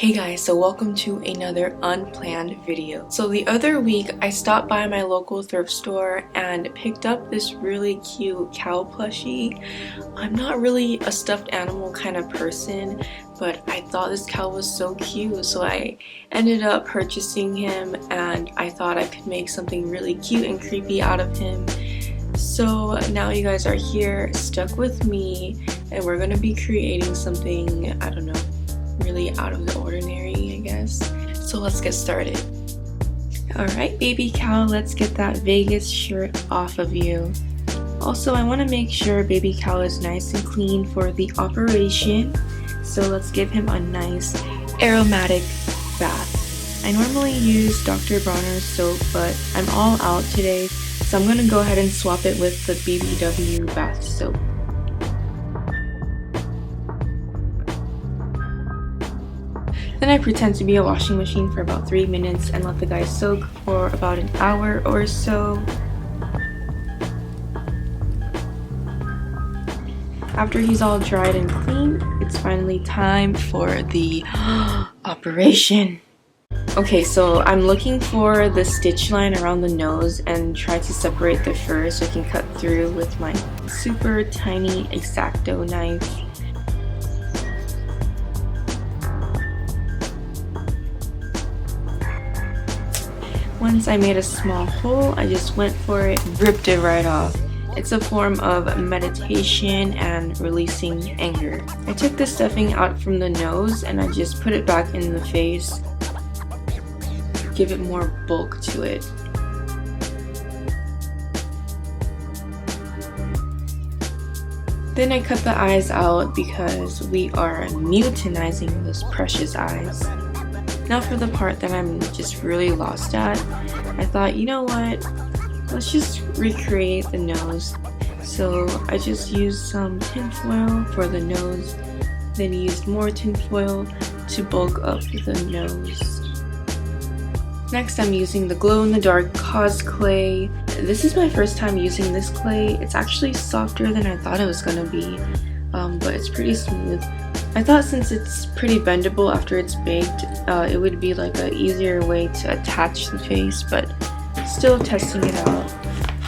Hey guys, so welcome to another unplanned video. So the other week I stopped by my local thrift store and picked up this really cute cow plushie. I'm not really a stuffed animal kind of person, but I thought this cow was so cute, so I ended up purchasing him, and I thought I could make something really cute and creepy out of him. So now you guys are here, stuck with me, and we're gonna be creating something, I don't know, really out of the ordinary, I guess. So let's get started. Alright, baby cow, let's get that Vegas shirt off of you. Also, I want to make sure baby cow is nice and clean for the operation, so let's give him a nice aromatic bath. I normally use Dr. Bronner's soap, but I'm all out today, so I'm going to go ahead and swap it with the BBW bath soap. Then I pretend to be a washing machine for about 3 minutes and let the guy soak for about an hour or so. After he's all dried and clean, it's finally time for the operation. Okay, so I'm looking for the stitch line around the nose and try to separate the fur so I can cut through with my super tiny X-Acto knife. Once I made a small hole, I just went for it, ripped it right off. It's a form of meditation and releasing anger. I took the stuffing out from the nose and I just put it back in the face, give it more bulk to it. Then I cut the eyes out because we are mutannizing those precious eyes. Now for the part that I'm just really lost at, I thought, you know what, let's just recreate the nose. So I just used some tinfoil for the nose, then used more tinfoil to bulk up the nose. Next I'm using the glow-in-the-dark Cause clay. This is my first time using this clay. It's actually softer than I thought it was gonna be, but it's pretty smooth. I thought since it's pretty bendable after it's baked, it would be like an easier way to attach the face, but still testing it out.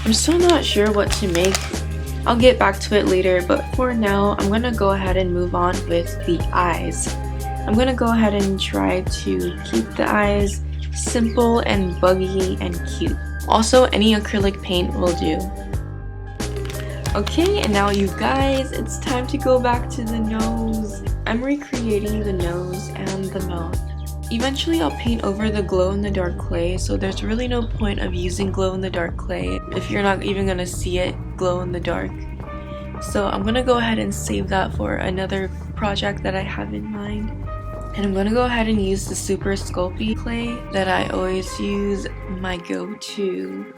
I'm still not sure what to make. I'll get back to it later, but for now, I'm gonna go ahead and move on with the eyes. I'm gonna go ahead and try to keep the eyes simple and buggy and cute. Also, any acrylic paint will do. Okay, and now you guys, it's time to go back to the nose. I'm recreating the nose and the mouth. Eventually I'll paint over the glow-in-the-dark clay, so there's really no point of using glow-in-the-dark clay if you're not even gonna see it glow in the dark. So I'm gonna go ahead and save that for another project that I have in mind. And I'm gonna go ahead and use the Super Sculpey clay that I always use, my go-to.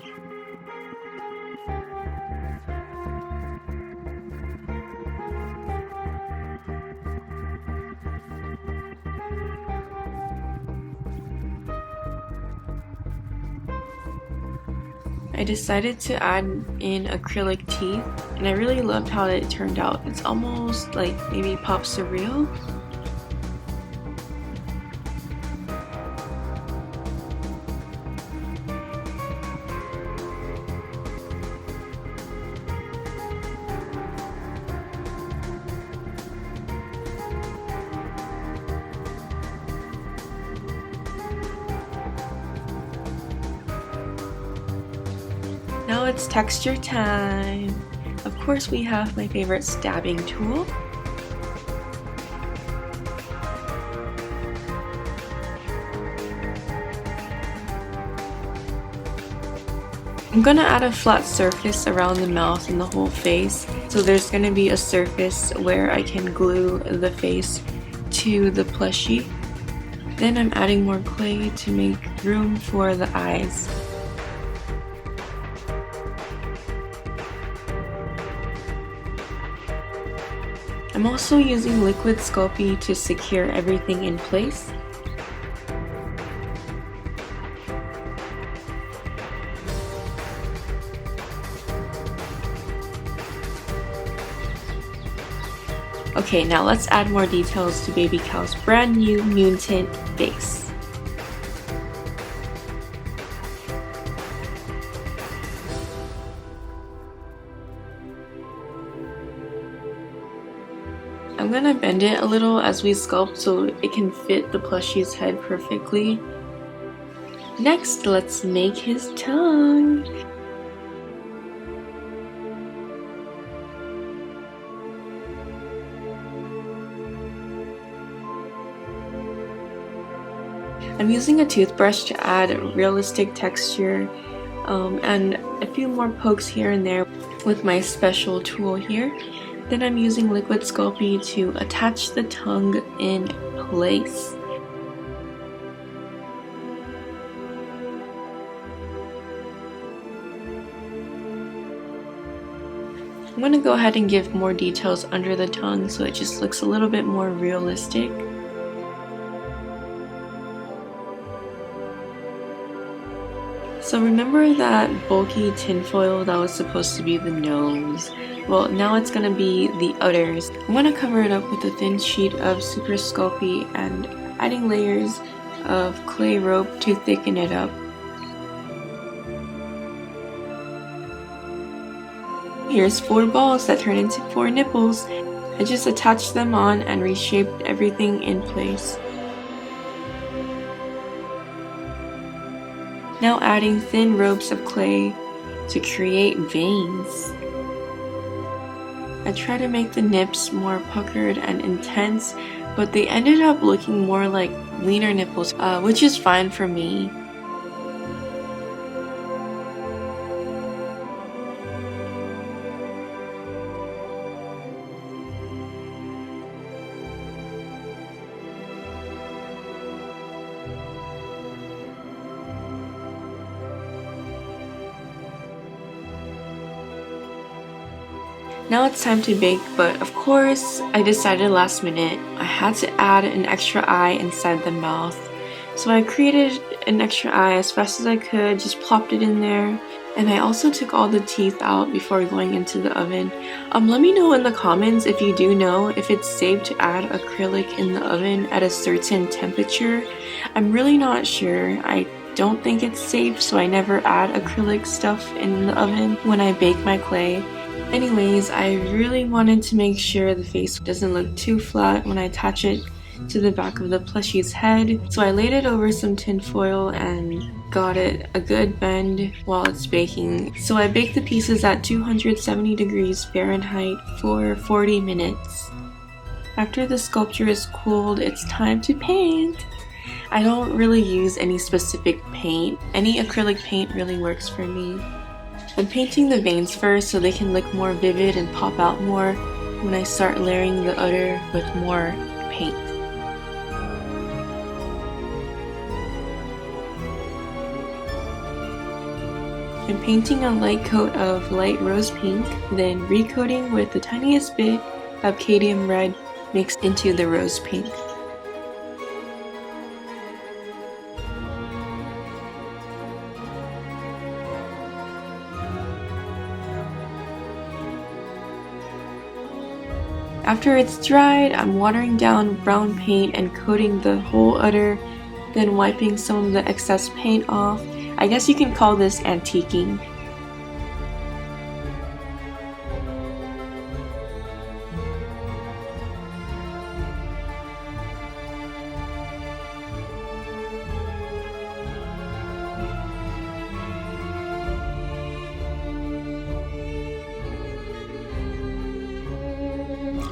I decided to add in acrylic teeth, and I really loved how it turned out. It's almost like maybe pop surreal. Now it's texture time. Of course we have my favorite stabbing tool. I'm gonna add a flat surface around the mouth and the whole face. So there's gonna be a surface where I can glue the face to the plushie. Then I'm adding more clay to make room for the eyes. I'm also using liquid Sculpey to secure everything in place. Okay, now let's add more details to Baby Cow's brand new mutant face. I'm gonna bend it a little as we sculpt so it can fit the plushie's head perfectly. Next, let's make his tongue. I'm using a toothbrush to add realistic texture and a few more pokes here and there with my special tool here. Then I'm using liquid Sculpey to attach the tongue in place. I'm going to go ahead and give more details under the tongue so it just looks a little bit more realistic. So remember that bulky tinfoil that was supposed to be the nose? Well, now it's going to be the udders. I'm going to cover it up with a thin sheet of Super Sculpey and adding layers of clay rope to thicken it up. Here's 4 balls that turn into 4 nipples. I just attached them on and reshaped everything in place. Now adding thin ropes of clay to create veins. I try to make the nips more puckered and intense, but they ended up looking more like wiener nipples, which is fine for me. Now it's time to bake, but of course, I decided last minute I had to add an extra eye inside the mouth. So I created an extra eye as fast as I could, just plopped it in there. And I also took all the teeth out before going into the oven. Let me know in the comments if you do know if it's safe to add acrylic in the oven at a certain temperature. I'm really not sure. I don't think it's safe, so I never add acrylic stuff in the oven when I bake my clay. Anyways, I really wanted to make sure the face doesn't look too flat when I attach it to the back of the plushie's head. So I laid it over some tin foil and got it a good bend while it's baking. So I baked the pieces at 270 degrees Fahrenheit for 40 minutes. After the sculpture is cooled, it's time to paint. I don't really use any specific paint. Any acrylic paint really works for me. I'm painting the veins first so they can look more vivid and pop out more when I start layering the udder with more paint. I'm painting a light coat of light rose pink, then recoating with the tiniest bit of cadmium red mixed into the rose pink. After it's dried, I'm watering down brown paint and coating the whole udder, then wiping some of the excess paint off. I guess you can call this antiquing.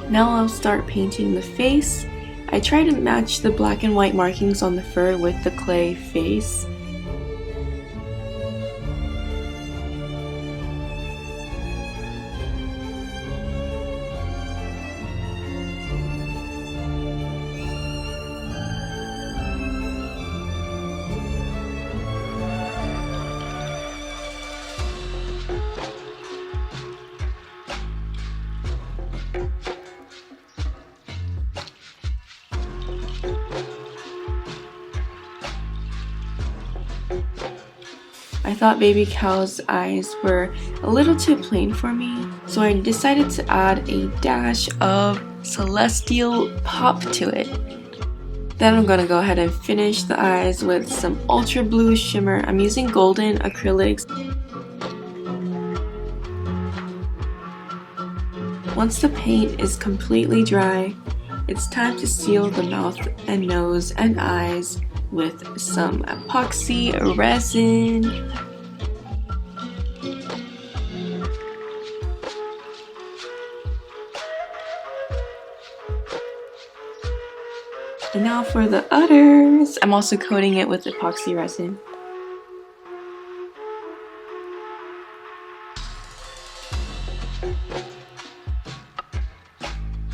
Now I'll start painting the face. I try to match the black and white markings on the fur with the clay face. I thought Baby Cow's eyes were a little too plain for me, so I decided to add a dash of celestial pop to it. Then I'm gonna go ahead and finish the eyes with some ultra blue shimmer. I'm using golden acrylics. Once the paint is completely dry, it's time to seal the mouth and nose and eyes with some epoxy resin. And now for the udders, I'm also coating it with epoxy resin.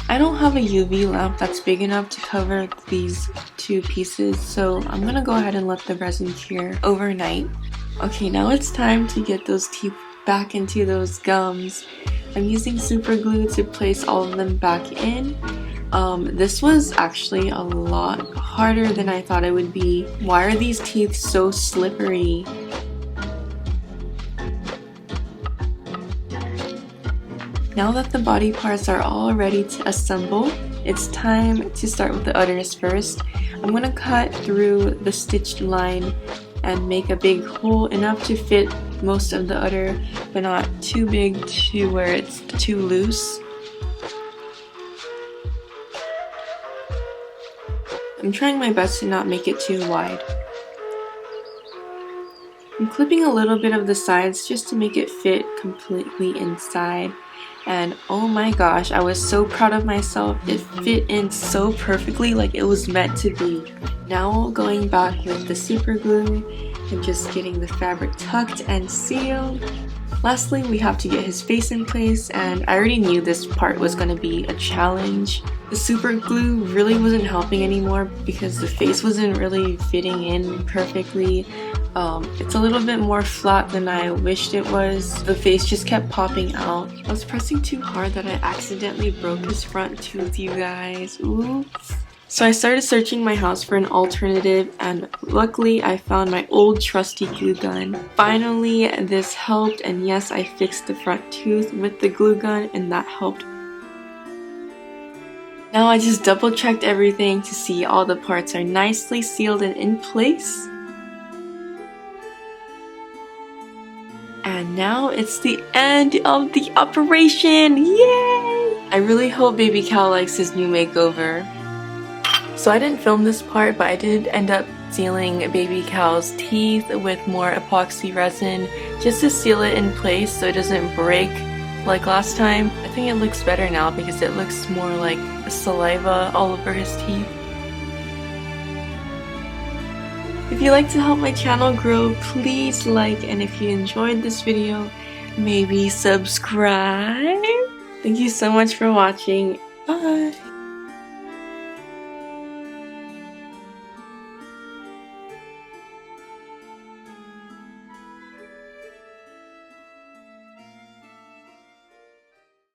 I don't have a UV lamp that's big enough to cover these two pieces, so I'm gonna go ahead and let the resin cure overnight. Okay, now it's time to get those teeth back into those gums. I'm using super glue to place all of them back in. This was actually a lot harder than I thought it would be. Why are these teeth so slippery? Now that the body parts are all ready to assemble, it's time to start with the udders first. I'm going to cut through the stitched line and make a big hole enough to fit most of the udder, but not too big to where it's too loose. I'm trying my best to not make it too wide. I'm clipping a little bit of the sides just to make it fit completely inside. And oh my gosh, I was so proud of myself. It fit in so perfectly, like it was meant to be. Now going back with the super glue and just getting the fabric tucked and sealed. Lastly, we have to get his face in place, and I already knew this part was going to be a challenge. The super glue really wasn't helping anymore because the face wasn't really fitting in perfectly. It's a little bit more flat than I wished it was. The face just kept popping out. I was pressing too hard that I accidentally broke his front tooth, you guys. Oops. So I started searching my house for an alternative, and luckily I found my old trusty glue gun. Finally, this helped, and yes, I fixed the front tooth with the glue gun, and that helped. Now I just double checked everything to see all the parts are nicely sealed and in place. And now it's the end of the operation! Yay! I really hope Baby Cal likes his new makeover. So I didn't film this part, but I did end up sealing Baby Cal's teeth with more epoxy resin just to seal it in place so it doesn't break like last time. I think it looks better now because it looks more like saliva all over his teeth. If you'd like to help my channel grow, please like, and if you enjoyed this video, maybe subscribe. Thank you so much for watching. Bye!